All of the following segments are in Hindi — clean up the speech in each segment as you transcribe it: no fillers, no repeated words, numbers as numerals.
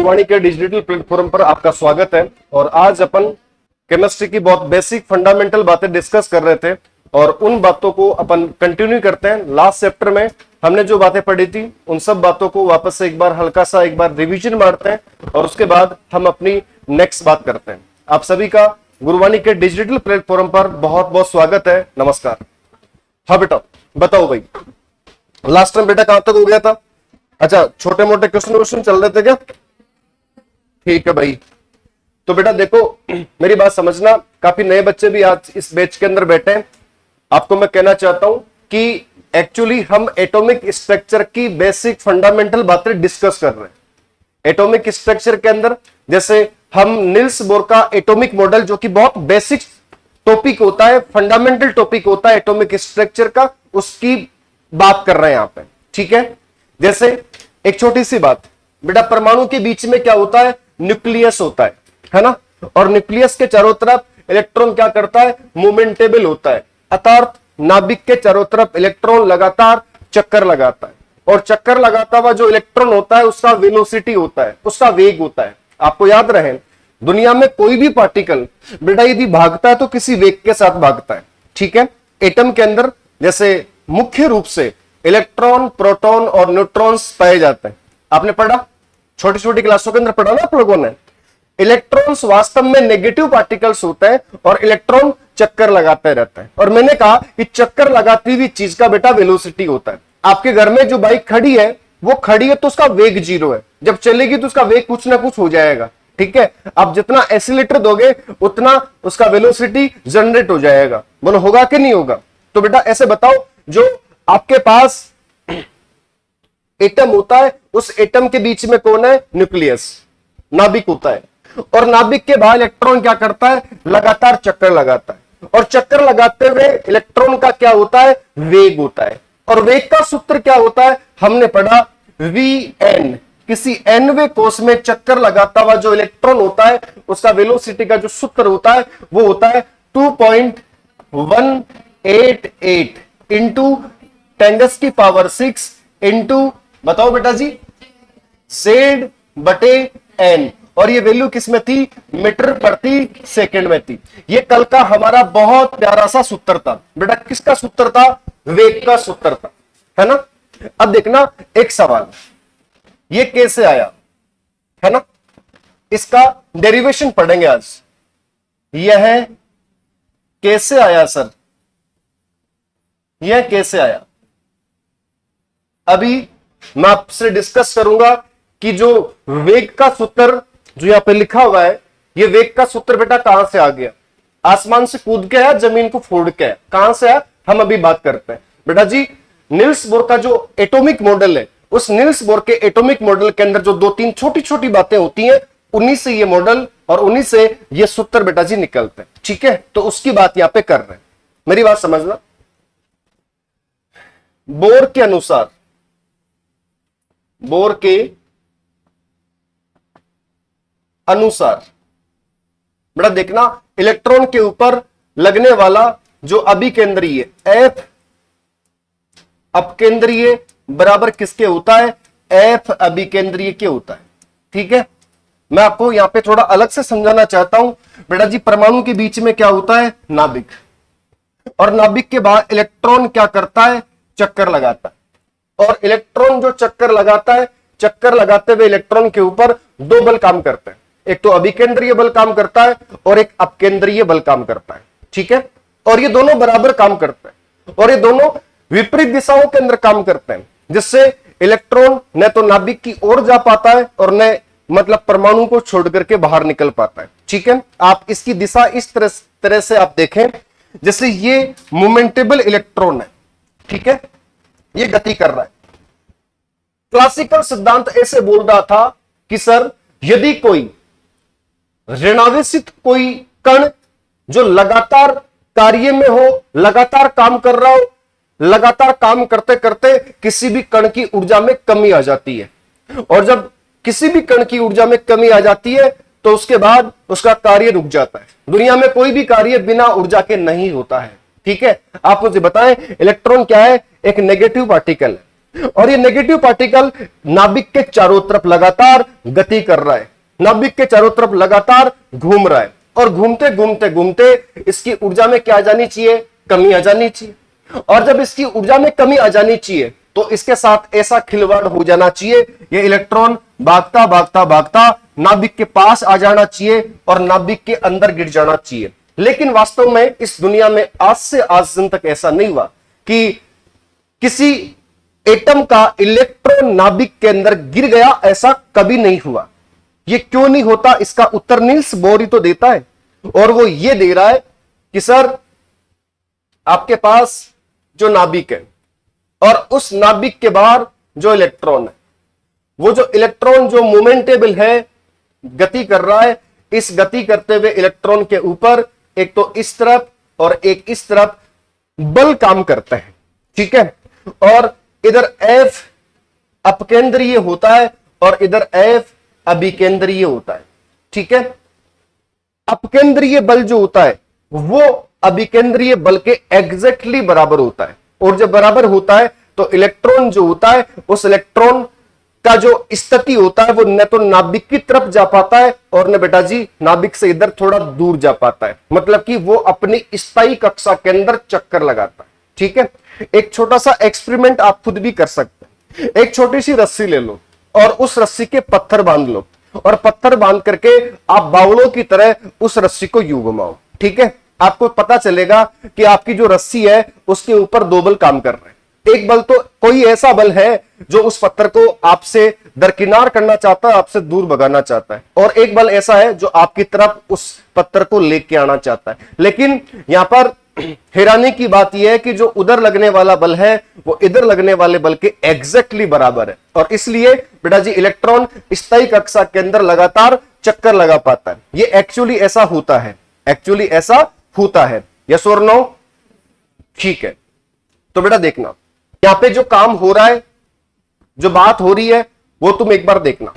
गुरुवाणी के डिजिटल प्लेटफॉर्म पर आपका स्वागत है। और आज अपन केमिस्ट्री की बहुत बेसिक फंडामेंटल बातें डिस्कस कर रहे थे और उन बातों को अपन कंटिन्यू करते हैं। लास्ट चैप्टर में हमने जो बातें पढ़ी थी उन सब बातों को वापस से एक बार हल्का सा एक बार रिवीजन मारते हैं और उसके बाद हम अपनी नेक्स्ट बात करते हैं। आप सभी का गुरुवाणी के डिजिटल प्लेटफॉर्म पर बहुत बहुत स्वागत है। नमस्कार। हाँ बेटा बताओ भाई, लास्ट टाइम बेटा कहां तक हो गया था? अच्छा, छोटे मोटे क्वेश्चन चल रहे थे क्या? ठीक है भाई। तो बेटा देखो, मेरी बात समझना, काफी नए बच्चे भी आज इस बैच के अंदर बैठे हैं। आपको मैं कहना चाहता हूं कि एक्चुअली हम एटॉमिक स्ट्रक्चर की बेसिक फंडामेंटल बातें डिस्कस कर रहे हैं। एटॉमिक स्ट्रक्चर के अंदर जैसे हम नील्स बोर का एटॉमिक मॉडल, जो कि बहुत बेसिक टॉपिक होता है, फंडामेंटल टॉपिक होता है एटॉमिक स्ट्रक्चर का, उसकी बात कर रहे हैं यहां पे। ठीक है, जैसे एक छोटी सी बात बेटा, परमाणु के बीच में क्या होता है? न्यूक्लियस होता है ना। और न्यूक्लियस के चारों तरफ इलेक्ट्रॉन क्या करता है? मोमेंटेबल होता है, अर्थात नाभिक के चारों तरफ इलेक्ट्रॉन लगातार चक्कर लगाता है। और चक्कर लगाता हुआ जो इलेक्ट्रॉन होता है उसका वेलोसिटी होता है, उसका वेग होता है। आपको याद रहे, दुनिया में कोई भी पार्टिकल बेटा यदि भागता है तो किसी वेग के साथ भागता है। ठीक है, एटम के अंदर जैसे मुख्य रूप से इलेक्ट्रॉन, प्रोटॉन और न्यूट्रॉन्स पाए जाते हैं। आपने पढ़ा, छोटी छोटी क्लासों के अंदर पढ़ा ना आप लोगों ने। इलेक्ट्रॉन्स वास्तव में नेगेटिव पार्टिकल्स होते हैं और इलेक्ट्रॉन चक्कर लगाते रहता है। और मैंने कहा कि चक्कर लगाती हुई चीज का बेटा वेलोसिटी होता है। आपके घर में जो बाइक खड़ी है वो खड़ी है तो उसका वेग 0 है, जब चलेगी तो उसका वेग कुछ ना कुछ हो जाएगा। ठीक है, आप जितना एक्सीलरेटर दोगे उतना उसका वेलोसिटी जनरेट हो जाएगा। बोलो होगा कि नहीं होगा? तो बेटा ऐसे बताओ, जो आपके पास एटम होता है उस एटम के बीच में कौन है? न्यूक्लियस, नाभिक होता है। और नाभिक के बाहर इलेक्ट्रॉन क्या करता है? लगातार चक्कर लगाता है। और चक्कर लगाते हुए इलेक्ट्रॉन का क्या होता है? वेग होता है। और वेग का सूत्र क्या होता है? हमने पढ़ा Vn। किसी nवें कोष में चक्कर लगाता हुआ जो इलेक्ट्रॉन होता है उसका वेलोसिटी का जो सूत्र होता है वो होता है 2.188 इंटू 10⁻⁶ इंटू, बताओ बेटा जी, Z/n। और ये वैल्यू किसमें थी? मीटर प्रति सेकंड में थी। ये कल का हमारा बहुत प्यारा सा सूत्र था बेटा। किसका सूत्र था? वेग का सूत्र था, है ना। अब देखना एक सवाल, ये कैसे आया, है ना। इसका डेरिवेशन पढ़ेंगे आज। यह कैसे आया सर? यह कैसे आया? अभी मैं आपसे डिस्कस करूंगा कि जो वेग का सूत्र जो यहां पे लिखा हुआ है, ये वेग का सूत्र बेटा कहां से आ गया? आसमान से कूद के आया, जमीन को फोड़ के आया? कहां से आया हम अभी बात करते हैं बेटा जी। नील्स बोर का जो एटॉमिक मॉडल है, उस नील्स बोर के एटॉमिक मॉडल के अंदर जो 2-3 छोटी छोटी बातें होती हैं, उन्हीं से ये मॉडल और उन्हीं से ये सूत्र बेटा जी निकलते हैं। ठीक है, तो उसकी बात यहां पे कर रहे हैं। मेरी बात समझना, बोर के अनुसार, बोर के अनुसार बेटा देखना, इलेक्ट्रॉन के ऊपर लगने वाला जो अभिकेंद्रीय F अपकेंद्रीय बराबर किसके होता है? F अभिकेंद्रीय के होता है। ठीक है, मैं आपको यहां पे थोड़ा अलग से समझाना चाहता हूं बेटा जी। परमाणु के बीच में क्या होता है? नाभिक। और नाभिक के बाहर इलेक्ट्रॉन क्या करता है? चक्कर लगाता है। और इलेक्ट्रॉन जो चक्कर लगाता है, चक्कर लगाते हुए इलेक्ट्रॉन के ऊपर 2 बल काम करते हैं। एक तो अभिकेंद्रीय बल काम करता है और एक अपकेंद्रीय बल काम करता है। ठीक है, और ये दोनों बराबर काम करते हैं और ये दोनों विपरीत दिशाओं के अंदर काम करते हैं, जिससे इलेक्ट्रॉन न तो नाभिक की ओर जा पाता है और न मतलब परमाणु को छोड़ करके बाहर निकल पाता है। ठीक है, आप इसकी दिशा इस तरह से आप देखें, जैसे ये मोमेंटेबल इलेक्ट्रॉन है। ठीक है, ये गति कर रहा है। क्लासिकल सिद्धांत ऐसे बोल रहा था कि सर, यदि कोई ऋणावेशित कोई कण जो लगातार कार्य में हो, लगातार काम कर रहा हो, लगातार काम करते करते किसी भी कण की ऊर्जा में कमी आ जाती है, और जब किसी भी कण की ऊर्जा में कमी आ जाती है तो उसके बाद उसका कार्य रुक जाता है। दुनिया में कोई भी कार्य बिना ऊर्जा के नहीं होता है। ठीक है, आप मुझे बताएं, इलेक्ट्रॉन क्या है? एक नेगेटिव पार्टिकल है। और ये नेगेटिव पार्टिकल नाभिक के चारों तरफ लगातार गति कर रहा है, नाभिक के चारों तरफ लगातार घूम रहा है, और घूमते घूमते घूमते इसकी ऊर्जा में क्या आ जानी चाहिए, कमी आ जानी चाहिए। और जब इसकी ऊर्जा में कमी आ जानी चाहिए तो इसके साथ ऐसा खिलवाड़ हो जाना चाहिए, ये इलेक्ट्रॉन भागता भागता भागता नाभिक के पास आ जाना चाहिए और नाभिक के अंदर गिर जाना चाहिए। लेकिन वास्तव में इस दुनिया में आज से आज दिन तक ऐसा नहीं हुआ कि किसी एटम का इलेक्ट्रॉन नाभिक के अंदर गिर गया, ऐसा कभी नहीं हुआ। ये क्यों नहीं होता, इसका उत्तर नील्स बोर ही तो देता है, और वो ये दे रहा है कि सर आपके पास जो नाभिक है और उस नाभिक के बाहर जो इलेक्ट्रॉन है, वो जो इलेक्ट्रॉन जो मोमेंटेबल है, गति कर रहा है, इस गति करते हुए इलेक्ट्रॉन के ऊपर एक तो इस तरफ और एक इस तरफ बल काम करते हैं, ठीक है। और इधर F अपकेंद्रीय होता है और इधर F अभिकेंद्रीय होता है, ठीक है। अपकेंद्रीय बल जो होता है वो अभिकेंद्रीय बल के एग्जैक्टली बराबर होता है, और जब बराबर होता है तो इलेक्ट्रॉन जो होता है, उस इलेक्ट्रॉन का जो स्थिति होता है वो न तो नाभिक की तरफ जा पाता है और न बेटा जी नाभिक से इधर थोड़ा दूर जा पाता है, मतलब कि वो अपनी स्थायी कक्षा के अंदर चक्कर लगाता है, ठीक है। एक छोटा सा एक्सपेरिमेंट आप खुद भी कर सकते हैं। एक छोटी सी रस्सी ले लो और उस रस्सी के पत्थर बांध लो, और पत्थर बांध करके आप बावलों की तरह उस रस्सी को यूं घुमाओ, ठीक है। आपको पता चलेगा कि आपकी जो रस्सी है उसके ऊपर दो बल काम कर रहे हैं। एक बल तो कोई ऐसा बल है जो उस पत्थर को आपसे दरकिनार करना चाहता है, आपसे दूर भगाना चाहता है, और एक बल ऐसा है जो आपकी तरफ उस पत्थर को लेके आना चाहता है। लेकिन यहां पर हैरानी की बात यह है कि जो उधर लगने वाला बल है वो इधर लगने वाले बल के एग्जैक्टली बराबर है, और इसलिए बेटा जी इलेक्ट्रॉन स्थायी कक्षा के अंदर लगातार चक्कर लगा पाता है। ये एक्चुअली ऐसा होता है, एक्चुअली ऐसा होता है, यस और नो, ठीक है। तो बेटा देखना यहां पे जो काम हो रहा है, जो बात हो रही है, वो तुम एक बार देखना।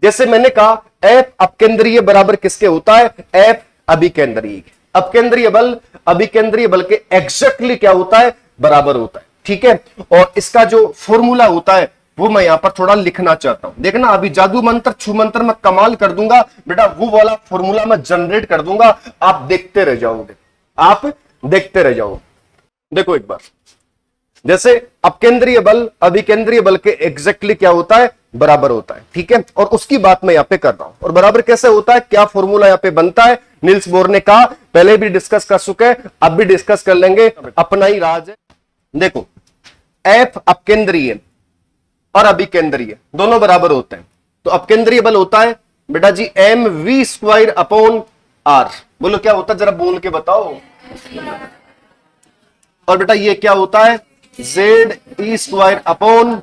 जैसे मैंने कहा F अपकेंद्रीय बराबर किसके होता है, F अभिकेंद्रीय। अपकेंद्रीय बल अभिकेंद्रीय बल के एग्जैक्टली क्या होता है, बराबर होता है, ठीक है। और इसका जो फॉर्मूला होता है वो मैं यहां पर थोड़ा लिखना चाहता हूं। देखना अभी जादू मंत्र छू मंत्र मैं कमाल कर दूंगा बेटा, वो वाला फॉर्मूला मैं जनरेट कर दूंगा, आप देखते रह जाओगे, आप देखते रह जाओगे। देखो एक बार, जैसे अपकेंद्रीय बल अभिकेंद्रीय बल के एग्जैक्टली क्या होता है, बराबर होता है, ठीक है। और उसकी बात मैं यहां पे कर रहा हूं, और बराबर कैसे होता है, क्या फॉर्मूला यहां पे बनता है, नील्स बोर ने कहा, पहले भी डिस्कस कर चुके हैं, अब भी डिस्कस कर लेंगे, अपना ही राज है। देखो F अपकेंद्रीय और अभिकेंद्रीय दोनों बराबर होते हैं, तो अपकेंद्रीय बल होता है बेटा जी mv² अपॉन r। बोलो क्या होता है, जरा बोल के बताओ। और बेटा ये क्या होता है, ZE² अपॉन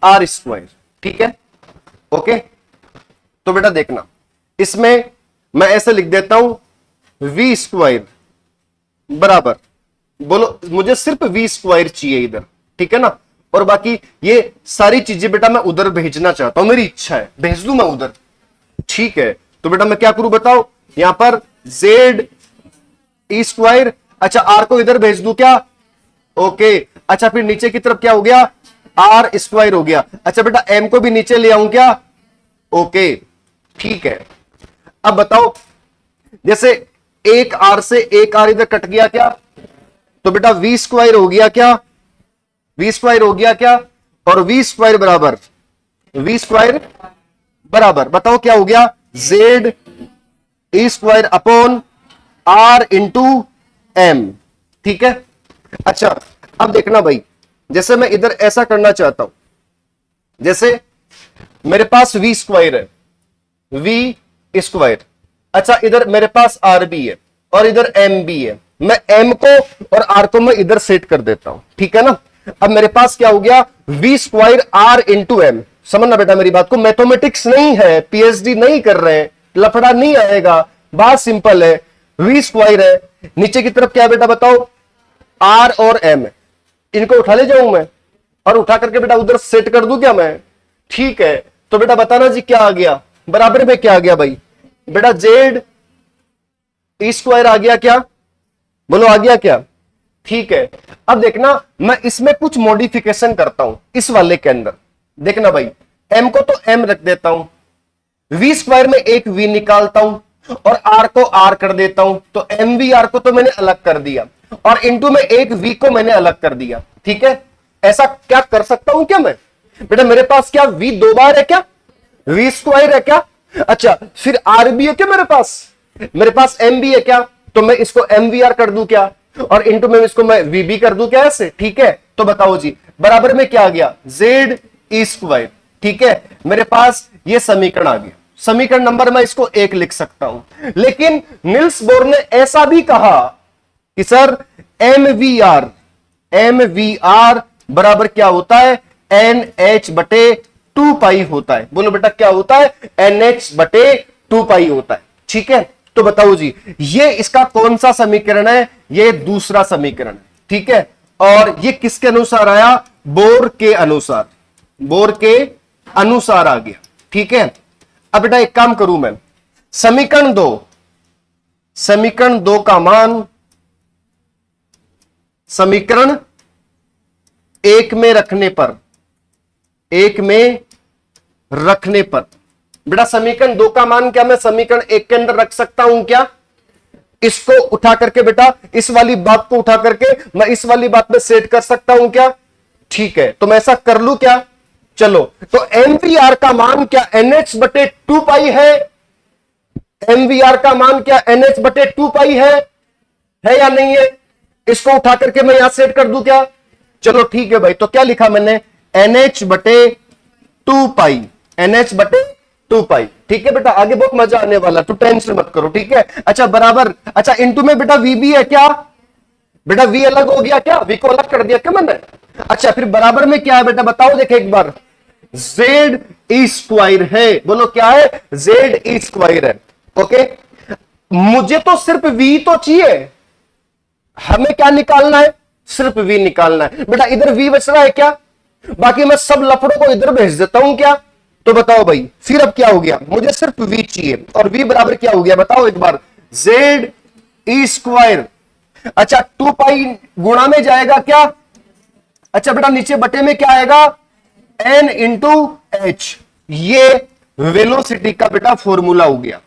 r², ठीक है, ओके। तो बेटा देखना, इसमें मैं ऐसे लिख देता हूं v² बराबर, बोलो मुझे सिर्फ v² चाहिए इधर, ठीक है ना, और बाकी ये सारी चीजें बेटा मैं उधर भेजना चाहता हूं, मेरी इच्छा है भेज दूं मैं उधर, ठीक है। तो बेटा मैं क्या करूं बताओ, यहां पर ZE², अच्छा r को इधर भेज दूं क्या, ओके। अच्छा फिर नीचे की तरफ क्या हो गया, r² हो गया। अच्छा बेटा m को भी नीचे ले आऊं क्या, ओके, ठीक है। अब बताओ जैसे एक r से एक r इधर कट गया क्या, तो बेटा v² हो गया क्या, v² हो गया क्या, और v² बराबर v² बराबर बताओ क्या हो गया, ZE² upon r into m, ठीक है। अच्छा अब देखना भाई, जैसे मैं इधर ऐसा करना चाहता हूं, जैसे मेरे पास v² है, v², अच्छा इधर मेरे पास r भी है और इधर m भी है, मैं m को और r को मैं इधर सेट कर देता हूं, ठीक है ना। अब मेरे पास क्या हो गया, v² r इंटू m। समझना बेटा मेरी बात को, मैथमेटिक्स नहीं है, पीएचडी नहीं कर रहे हैं, लफड़ा नहीं आएगा, बात सिंपल है। v² है, नीचे की तरफ क्या है बेटा बताओ, r और m, इनको उठा ले जाऊं मैं और उठा करके बेटा उधर सेट कर दूं क्या मैं, ठीक है। तो बेटा बताना जी क्या आ गया, बराबर में क्या आ गया भाई, बेटा ZE² आ गया क्या, बोलो आ गया क्या, ठीक है, अब देखना मैं इसमें कुछ मॉडिफिकेशन करता हूं इस वाले के अंदर। देखना भाई, m को तो m रख देता हूं, v स्क्वायर में एक v निकालता हूं और r को r कर देता हूं, तो mvr को तो मैंने अलग कर दिया और इंटू में एक v को मैंने अलग कर दिया। ठीक है, ऐसा क्या कर सकता हूं क्या मैं? बेटा मेरे पास क्या v दो बार है क्या? v स्क्वायर है क्या? अच्छा, फिर r भी है क्या मेरे पास m भी है क्या? तो मैं इसको mvr कर दूं क्या, और इंटू में इसको मैं vb कर दूं क्या ऐसे? ठीक है, तो बताओ जी, बराबर में क्या आ गया? z e square. ठीक है, मेरे पास ये समीकरण आ गया। समीकरण नंबर मैं इसको 1 लिख सकता हूं, लेकिन निल्स बोर ने ऐसा भी कहा कि सर mvr बराबर क्या होता है? nh बटे 2 पाई होता है। बोलो बेटा क्या होता है? nh बटे 2 पाई होता है। ठीक है, तो बताओ जी, ये इसका कौन सा समीकरण है? ये दूसरा समीकरण है। ठीक है, और ये किसके अनुसार आया? बोर के अनुसार, बोर के अनुसार आ गया। ठीक है, अब बेटा एक काम करूं मैं, समीकरण दो का मान समीकरण 1 में रखने पर, बेटा समीकरण 2 का मान क्या मैं समीकरण 1 के अंदर रख सकता हूं क्या? इसको उठा करके बेटा, इस वाली बात को उठा करके मैं इस वाली बात में सेट कर सकता हूं क्या? ठीक है, तो मैं ऐसा कर लूं क्या? चलो, तो mvr का मान क्या nh बटे 2 पाई है? mvr का मान क्या nh बटे 2 पाई है या नहीं है? इसको उठा करके मैं यहां सेट कर दूं क्या? चलो ठीक है भाई, तो क्या लिखा मैंने? nh बटे 2 पाई, nh बटे 2 पाई। ठीक है बेटा, आगे बहुत मजा आने वाला, तो टेंशन मत करो। ठीक है, अच्छा बराबर, अच्छा इंटू में बेटा vb है क्या? बेटा v अलग हो गया क्या? v को अलग कर दिया क्या मैंने? अच्छा, फिर बराबर में क्या है बेटा बताओ, देखे एक बार, z e स्क्वायर है। बोलो क्या है? z e स्क्वायर है। ओके, मुझे तो सिर्फ v तो चाहिए, हमें क्या निकालना है? सिर्फ v निकालना है। बेटा इधर v बच रहा है क्या? बाकी मैं सब लफड़ों को इधर भेज देता हूं क्या? तो बताओ भाई, फिर अब क्या हो गया? मुझे सिर्फ v चाहिए, और v बराबर क्या हो गया बताओ एक बार? z e square. अच्छा 2 पाई गुणा में जाएगा क्या? अच्छा बेटा नीचे बटे में क्या आएगा? n into H. ये वेलोसिटी का बेटा फॉर्मूला हो गया,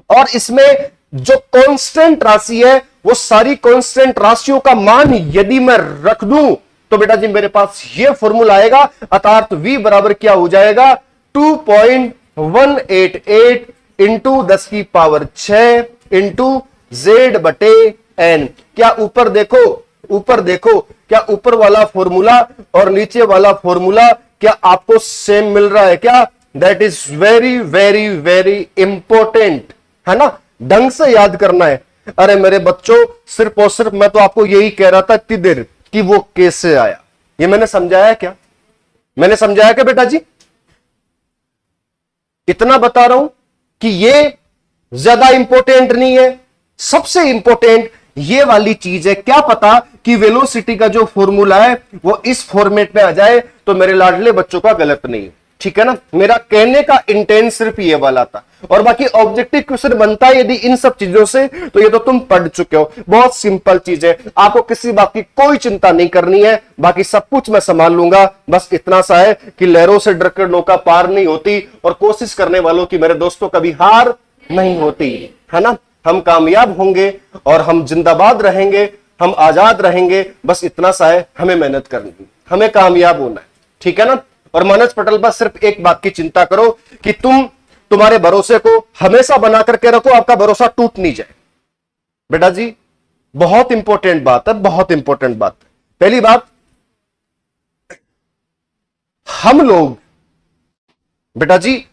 और इसमें जो कांस्टेंट राशि है वो सारी कांस्टेंट राशियों का मान यदि मैं रख दूं तो बेटा जी मेरे पास ये फॉर्मूला आएगा, अर्थात v बराबर क्या हो जाएगा? 2.188 इंटू 10 की पावर 6 इंटू z बटे n। क्या ऊपर देखो, क्या ऊपर वाला फॉर्मूला और नीचे वाला फॉर्मूला क्या आपको सेम मिल रहा है क्या? That is very very very important, है ना? ढंग से याद करना है। अरे मेरे बच्चों, सिर्फ और सिर्फ मैं तो आपको यही कह रहा था इतनी देर कि वो कैसे आया। ये मैंने समझाया क्या? मैंने समझाया क्या बेटा जी? इतना बता रहा हूं कि ये ज्यादा इंपॉर्टेंट नहीं है, सबसे इंपॉर्टेंट ये वाली चीज है। क्या पता कि वेलोसिटी का जो फॉर्मूला है वो इस फॉर्मेट में आ जाए, तो मेरे लाडले बच्चों का गलत नहीं है। ठीक है ना? मेरा कहने का इंटेंट सिर्फ ये वाला था, और बाकी ऑब्जेक्टिव क्वेश्चन बनता है यदि इन सब चीजों से, तो ये तो तुम पढ़ चुके हो। बहुत सिंपल चीज है, आपको किसी बात की कोई चिंता नहीं करनी है, बाकी सब कुछ मैं संभाल लूंगा। बस इतना सा है कि लहरों से डरकर नौका पार नहीं होती, और कोशिश करने वालों की मेरे दोस्तों कभी हार नहीं होती, है ना? हम कामयाब होंगे और हम जिंदाबाद रहेंगे, हम आजाद रहेंगे। बस इतना सा है, हमें मेहनत करनी है, हमें कामयाब होना है। ठीक है ना? और मानस पटल पर सिर्फ एक बात की चिंता करो कि तुम्हारे भरोसे को हमेशा बना करके रखो, आपका भरोसा टूट नहीं जाए। बेटा जी बहुत इंपॉर्टेंट बात है, बहुत इंपॉर्टेंट बात। पहली बात, हम लोग बेटा जी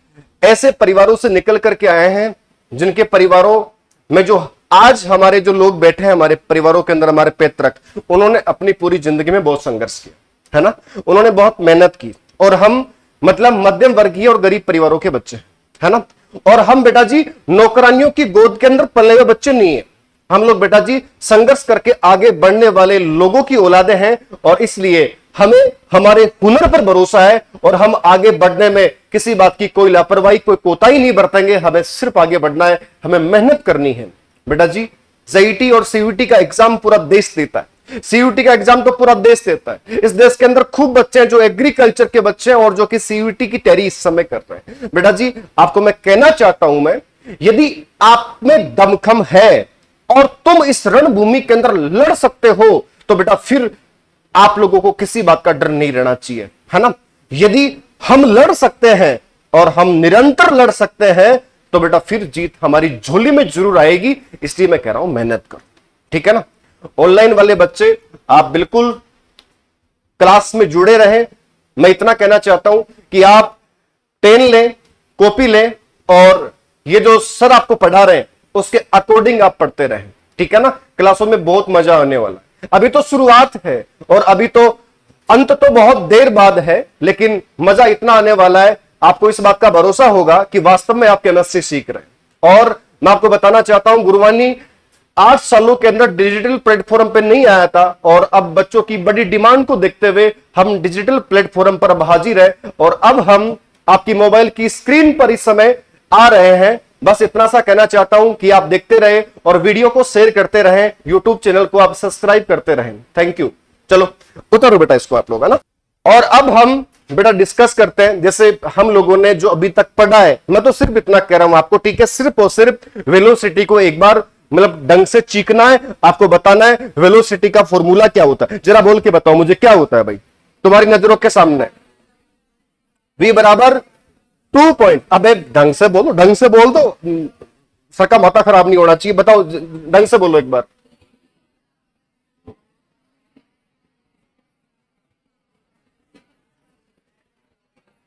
ऐसे परिवारों से निकल करके आए हैं जिनके परिवारों में जो आज हमारे जो लोग बैठे हैं, हमारे परिवारों के अंदर हमारे पैतृक, उन्होंने अपनी पूरी जिंदगी में बहुत संघर्ष किया, है ना? उन्होंने बहुत मेहनत की, और हम मतलब मध्यम वर्गीय और गरीब परिवारों के बच्चे, है ना? और हम बेटा जी नौकरानियों की गोद के अंदर पले हुए बच्चे नहीं है। हम लोग बेटा जी संघर्ष करके आगे बढ़ने वाले लोगों की औलादे हैं, और इसलिए हमें हमारे हुनर पर भरोसा है, और हम आगे बढ़ने में किसी बात की कोई लापरवाही, कोई कोताही नहीं बरतेंगे। हमें सिर्फ आगे बढ़ना है, हमें मेहनत करनी है। बेटा जी जेईटी और सीयूटी का एग्जाम पूरा देश देता है, सीयूटी का एग्जाम तो पूरा देश देता है। इस देश के अंदर खूब बच्चे हैं जो एग्रीकल्चर के बच्चे हैं और जो कि सीयूटी की तैयारी इस समय कर रहे हैं। बेटा जी आपको मैं कहना चाहता हूं, मैं यदि आप में दमखम है और तुम इस रणभूमि के अंदर लड़ सकते हो तो बेटा फिर आप लोगों को किसी बात का डर नहीं रहना चाहिए, है ना। यदि हम लड़ सकते हैं और हम निरंतर लड़ सकते हैं तो बेटा फिर जीत हमारी झोली में जरूर आएगी। इसलिए मैं कह रहा हूं मेहनत करो, ठीक है ना। ऑनलाइन वाले बच्चे आप बिल्कुल क्लास में जुड़े रहें। मैं इतना कहना चाहता हूं कि आप पेन लें, कॉपी लें और ये जो सर आपको पढ़ा रहे हैं उसके अकॉर्डिंग आप पढ़ते रहें, ठीक है ना। क्लासों में बहुत मजा आने वाला है। अभी तो शुरुआत है और अभी तो अंत तो बहुत देर बाद है, लेकिन मजा इतना आने वाला है, आपको इस बात का भरोसा होगा कि वास्तव में आप केमिस्ट्री सीख रहे हैं। और मैं आपको बताना चाहता हूं गुरुवानी 8 सालों के अंदर डिजिटल प्लेटफॉर्म पे नहीं आया था और अब बच्चों की बड़ी डिमांड को देखते हुए हम डिजिटल प्लेटफॉर्म पर अब हाजिर है और अब हम आपकी मोबाइल की स्क्रीन पर इस समय आ रहे हैं। बस इतना सा कहना चाहता हूं कि आप देखते रहे और वीडियो को शेयर करते रहें, यूट्यूब चैनल को आप सब्सक्राइब करते रहें। Thank you. चलो उतारो बेटा इसको आप लोग, है ना। और अब हम बेटा डिस्कस करते हैं, जैसे हम लोगों ने जो अभी तक पढ़ा है। मैं तो सिर्फ इतना कह रहा हूं आपको, ठीक है, सिर्फ और सिर्फ वेलोसिटी को एक बार मतलब ढंग से चीखना है, आपको बताना है वेलोसिटी का फॉर्मूला क्या होता है। जरा बोल के बताओ मुझे क्या होता है भाई, तुम्हारी नजरों के सामने। v बराबर 2 पॉइंट, अबे ढंग से बोलो, ढंग से बोल दो, सर का माथा खराब नहीं होना चाहिए। बताओ ढंग से बोलो एक बार।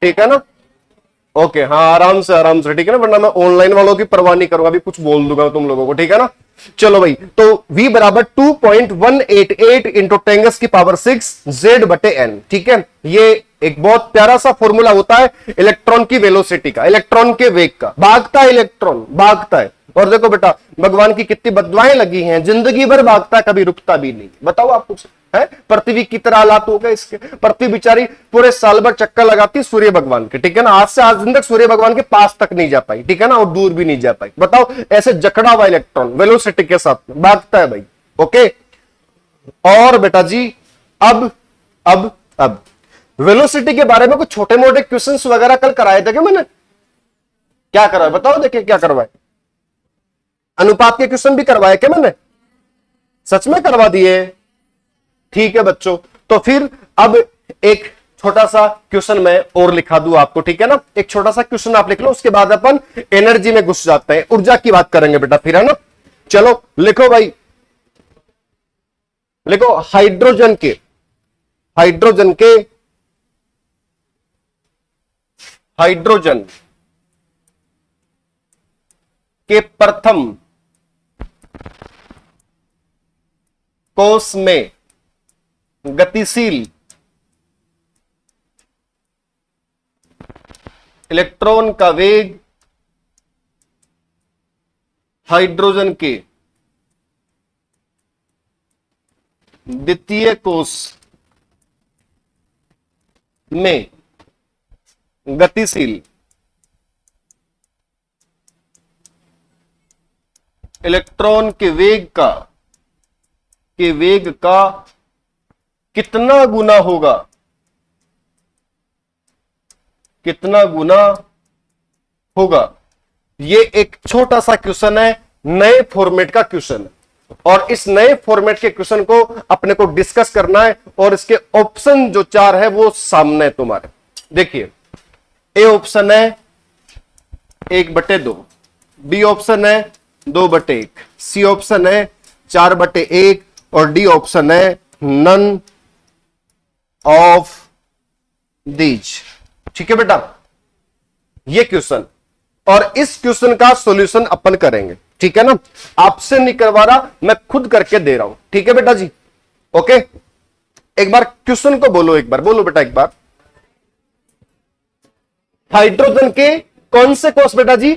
ठीक है ना, ओके, हाँ आराम से, ठीक है ना, वरना मैं ऑनलाइन वालों की परवाह नहीं करूंगा, अभी कुछ बोल दूंगा तुम लोगों को, ठीक है ना। चलो भाई, तो v बराबर 2.188 इंटू 10 की पावर 6 z बटे n, ठीक है। ये एक बहुत प्यारा सा फॉर्मूला होता है इलेक्ट्रॉन की वेलोसिटी का, इलेक्ट्रॉन के वेग का। भागता है इलेक्ट्रॉन, भागता है। और देखो बेटा भगवान की कितनी बददुआएं लगी हैं, जिंदगी भर भागता है, कभी रुकता भी नहीं। बताओ आप कुछ है, पृथ्वी की तरह हालात हो गए इसके। पृथ्वी बेचारी पूरे साल भर चक्कर लगाती सूर्य भगवान के, ठीक है ना। आज से आज दिन तक सूर्य भगवान के पास तक नहीं जा पाई, ठीक है ना, और दूर भी नहीं जा पाई। बताओ ऐसे जकड़ा हुआ इलेक्ट्रॉन वेलोसिटी के साथ भागता है भाई, ओके। और बेटा जी अब वेलोसिटी के बारे में कुछ छोटे मोटे क्वेश्चंस वगैरह कल कराए थे क्या मैंने? क्या करवाए बताओ, देखिए क्या करवाए। अनुपात के क्वेश्चन भी करवाए क्या मैंने? सच में करवा दिए, ठीक है बच्चों। तो फिर अब एक छोटा सा क्वेश्चन मैं और लिखा दूं आपको, ठीक है ना। एक छोटा सा क्वेश्चन आप लिख लो, उसके बाद अपन एनर्जी में घुस जाते हैं, ऊर्जा की बात करेंगे बेटा फिर, है ना। चलो लिखो भाई, लिखो हाइड्रोजन के प्रथम कोष में गतिशील इलेक्ट्रॉन का वेग हाइड्रोजन के द्वितीय कोष में गतिशील इलेक्ट्रॉन के वेग का कितना गुना होगा, ये एक छोटा सा क्वेश्चन है, नए फॉर्मेट का क्वेश्चन है। और इस नए फॉर्मेट के क्वेश्चन को अपने को डिस्कस करना है और इसके ऑप्शन जो 4 है वो सामने है तुम्हारे। देखिए ए ऑप्शन है 1/2, बी ऑप्शन है 2/1, सी ऑप्शन है 4/1 और डी ऑप्शन है नन ऑफ दीज। ठीक है बेटा, ये क्वेश्चन, और इस क्वेश्चन का सॉल्यूशन अपन करेंगे, ठीक है ना। आपसे नहीं करवा रहा, मैं खुद करके दे रहा हूं, ठीक है बेटा जी, ओके। एक बार क्वेश्चन को बोलो, एक बार बोलो बेटा, एक बार। हाइड्रोजन के कौन से कोष बेटा जी?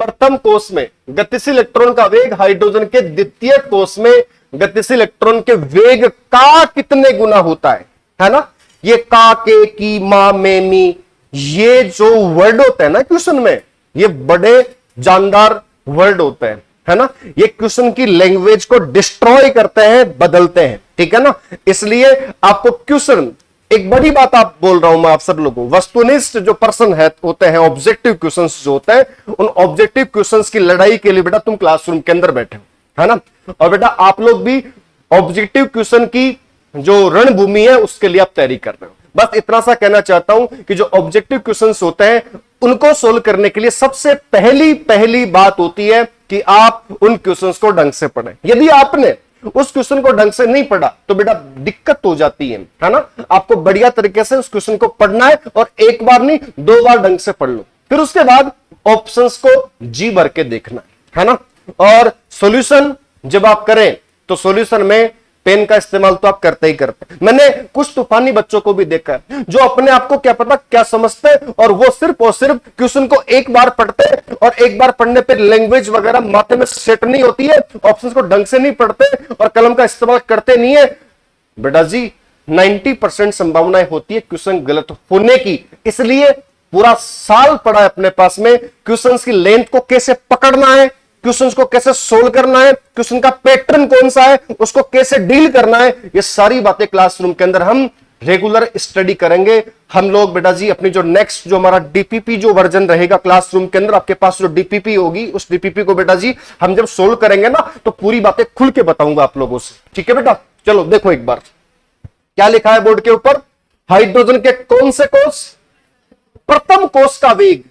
प्रथम कोष में गतिशील इलेक्ट्रॉन का वेग हाइड्रोजन के द्वितीय कोष में गतिशील इलेक्ट्रॉन के वेग का कितने गुना होता है ना। ये का, के, की, मा, में, मी, ये जो वर्ड होते हैं ना क्वेश्चन में, ये बड़े जानदार वर्ड होते हैं। है ना, ये क्वेश्चन की लैंग्वेज को डिस्ट्रॉय करते हैं, बदलते हैं, ठीक है ना। इसलिए आपको क्वेश्चन, एक बड़ी बात आप बोल रहा हूं मैं आप सब लोगों, वस्तुनिष्ठ जो पर्सन है होते हैं, ऑब्जेक्टिव क्वेश्चंस जो होते हैं, उन ऑब्जेक्टिव क्वेश्चंस की लड़ाई के लिए बेटा तुम क्लासरूम के अंदर बैठे हो, है ना। और बेटा आप लोग भी ऑब्जेक्टिव क्वेश्चन की जो रणभूमि है उसके लिए आप तैयारी कर रहे हो। बस इतना सा कहना चाहता हूं कि जो ऑब्जेक्टिव क्वेश्चंस होते हैं उनको सोल्व करने के लिए सबसे पहली बात होती है कि आप उन क्वेश्चंस को ढंग से पढ़ें। यदि आपने उस क्वेश्चन को ढंग से नहीं पढ़ा तो बेटा दिक्कत हो जाती है ना। आपको बढ़िया तरीके से उस क्वेश्चन को पढ़ना है और एक बार नहीं 2 बार ढंग से पढ़ लो, फिर उसके बाद ऑप्शंस को जी भर के देखना है ना। और सॉल्यूशन जब आप करें तो सॉल्यूशन में पेन का इस्तेमाल तो आप करते ही करते हैं। मैंने कुछ तूफानी बच्चों को भी देखा है जो अपने आप को क्या पता क्या समझते हैं और वो सिर्फ और सिर्फ क्वेश्चन को एक बार पढ़ते हैं और एक बार पढ़ने पे लैंग्वेज वगैरह माथे में सेट नहीं होती है, ऑप्शंस को ढंग से नहीं पढ़ते और कलम का इस्तेमाल करते नहीं है। बेटा जी 90% संभावनाएं होती है क्वेश्चन गलत होने की। इसलिए पूरा साल पड़ा है अपने पास में क्वेश्चन की लेंथ को कैसे पकड़ना है, क्वेश्चंस को कैसे सोल्व करना है, क्वेश्चन का पैटर्न कौन सा है, उसको कैसे डील करना है, ये सारी बातें क्लासरूम के अंदर हम रेगुलर स्टडी करेंगे। हम लोग बेटा जी अपनी जो नेक्स्ट जो हमारा डीपीपी जो वर्जन रहेगा क्लासरूम के अंदर, आपके पास जो डीपीपी होगी उस डीपीपी को बेटा जी हम जब सोल्व करेंगे ना तो पूरी बातें खुल के बताऊंगा आप लोगों से, ठीक है बेटा। चलो देखो एक बार क्या लिखा है बोर्ड के ऊपर, हाइड्रोजन के कौन से कोष, प्रथम कोष का वेग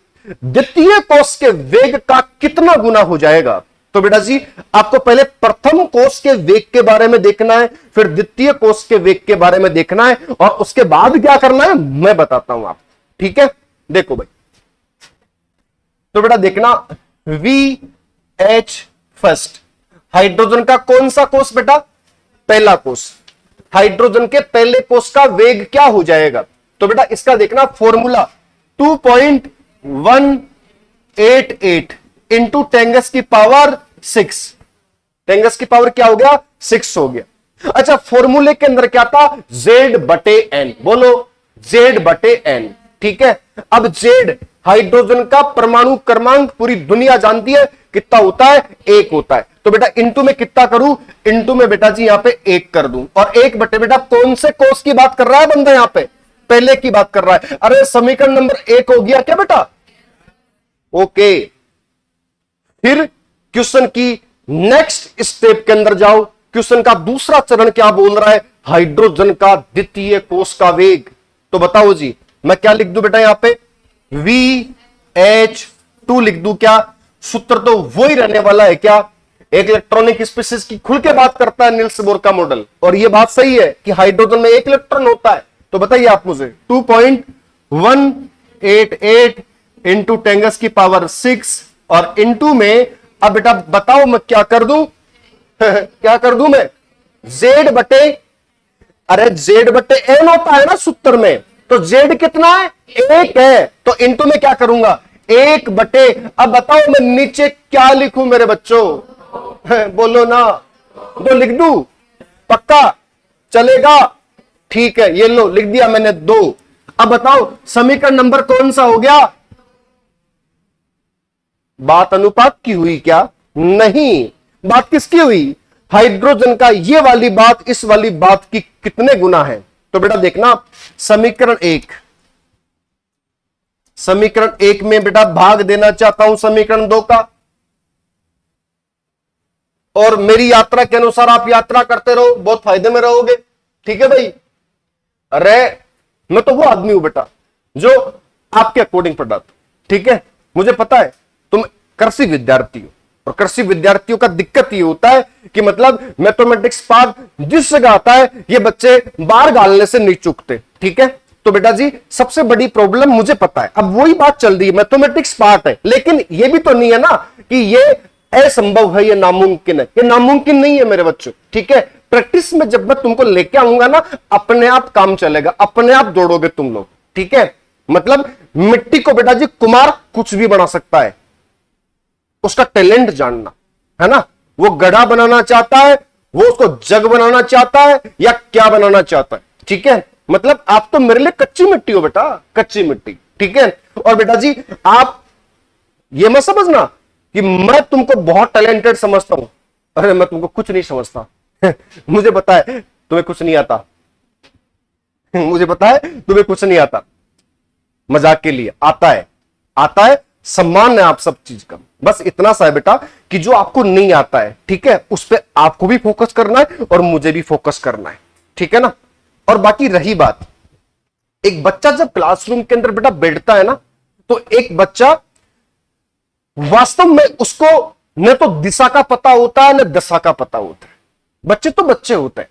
द्वितीय कोष के वेग का कितना गुना हो जाएगा। तो बेटा जी आपको पहले प्रथम कोष के वेग के बारे में देखना है, फिर द्वितीय कोष के वेग के बारे में देखना है और उसके बाद क्या करना है मैं बताता हूं आप, ठीक है। देखो भाई, तो बेटा देखना VH फर्स्ट, हाइड्रोजन का कौन सा कोष बेटा, पहला कोष। हाइड्रोजन के पहले कोष का वेग क्या हो जाएगा, तो बेटा इसका देखना फॉर्मूला 2.188 इंटू 10 की पावर 6, 10 की पावर क्या हो गया 6 हो गया। अच्छा फॉर्मूले के अंदर क्या था Z/N, बोलो Z/N, ठीक है। अब Z हाइड्रोजन का परमाणु क्रमांक पूरी दुनिया जानती है कितना होता है, 1 होता है। तो बेटा इंटू में कितना करूं, इंटू में बेटा जी यहां पे 1 कर दूं और 1 बटे बेटा कौन से कोष की बात कर रहा है बंदा, यहां पे पहले की बात कर रहा है। अरे समीकरण नंबर 1 हो गया क्या बेटा, ओके। फिर क्वेश्चन की नेक्स्ट स्टेप के अंदर जाओ, क्वेश्चन का दूसरा चरण क्या बोल रहा है, हाइड्रोजन का द्वितीय कोष का वेग। तो बताओ जी मैं क्या लिख दूं बेटा, यहां पे VH2 लिख दूं क्या, सूत्र तो वही रहने वाला है क्या, एक इलेक्ट्रॉनिक स्पीशीज की खुल के बात करता है नील्स बोर का मॉडल, और ये बात सही है कि हाइड्रोजन में 1 इलेक्ट्रॉन होता है। तो बताइए आप मुझे 2.188 इंटू 10 की पावर 6 और इंटू में, अब बेटा बताओ मैं क्या कर दूं क्या कर दूं मैं, अरे Z/N होता है ना सूत्र में, तो Z कितना है 1 है, तो इंटू में क्या करूंगा 1 बटे, अब बताओ मैं नीचे क्या लिखूं मेरे बच्चों बोलो ना, 2 लिख दूं, पक्का चलेगा, ठीक है ये लो लिख दिया मैंने 2। अब बताओ समीकरण नंबर कौन सा हो गया, बात अनुपात की हुई क्या, नहीं, बात किसकी हुई, हाइड्रोजन का ये वाली बात इस वाली बात की कितने गुना है। तो बेटा देखना समीकरण 1 में बेटा भाग देना चाहता हूं समीकरण 2 का, और मेरी यात्रा के अनुसार आप यात्रा करते रहो, बहुत फायदे में रहोगे, ठीक है भाई। अरे मैं तो वो आदमी हूं बेटा जो आपके अकॉर्डिंग पढ़ाता, ठीक है। मुझे पता है तुम कृषि विद्यार्थी हो और कृषि विद्यार्थियों का दिक्कत ये होता है कि मतलब मैथमेटिक्स पार्ट जिस जगह आता है ये बच्चे बाहर गालने से नहीं चूकते, ठीक है। तो बेटा जी सबसे बड़ी प्रॉब्लम मुझे पता है, अब वही बात चल रही है, मैथमेटिक्स पार्ट है, लेकिन ये भी तो नहीं है ना कि ये असंभव है, ये नामुमकिन है, ये नामुमकिन नहीं है मेरे बच्चों, ठीक है। प्रैक्टिस में जब मैं तुमको लेके आऊंगा ना अपने आप काम चलेगा, अपने आप दौड़ोगे तुम लोग, ठीक है। मतलब मिट्टी को बेटा जी कुमार कुछ भी बना सकता है, उसका टैलेंट जानना है ना, वो गधा बनाना चाहता है, वो उसको जग बनाना चाहता है या क्या बनाना चाहता है, ठीक है। मतलब आप तो मेरे लिए कच्ची मिट्टी हो बेटा, कच्ची मिट्टी, ठीक है। और बेटा जी आप ये मत समझना कि मैं तुमको बहुत टैलेंटेड समझता हूं। अरे मैं तुमको कुछ नहीं समझता। मुझे पता है तुम्हें कुछ नहीं आता। मुझे पता है तुम्हें कुछ नहीं आता। मजाक के लिए आता है, आता है, सम्मान है आप सब चीज का। बस इतना सा है बेटा कि जो आपको नहीं आता है, ठीक है, उस पर आपको भी फोकस करना है और मुझे भी फोकस करना है, ठीक है ना। और बाकी रही बात, एक बच्चा जब क्लासरूम के अंदर बेटा बैठता है ना, तो एक बच्चा वास्तव में उसको न तो दिशा का पता होता है न दशा का पता होता है। बच्चे तो बच्चे होते हैं,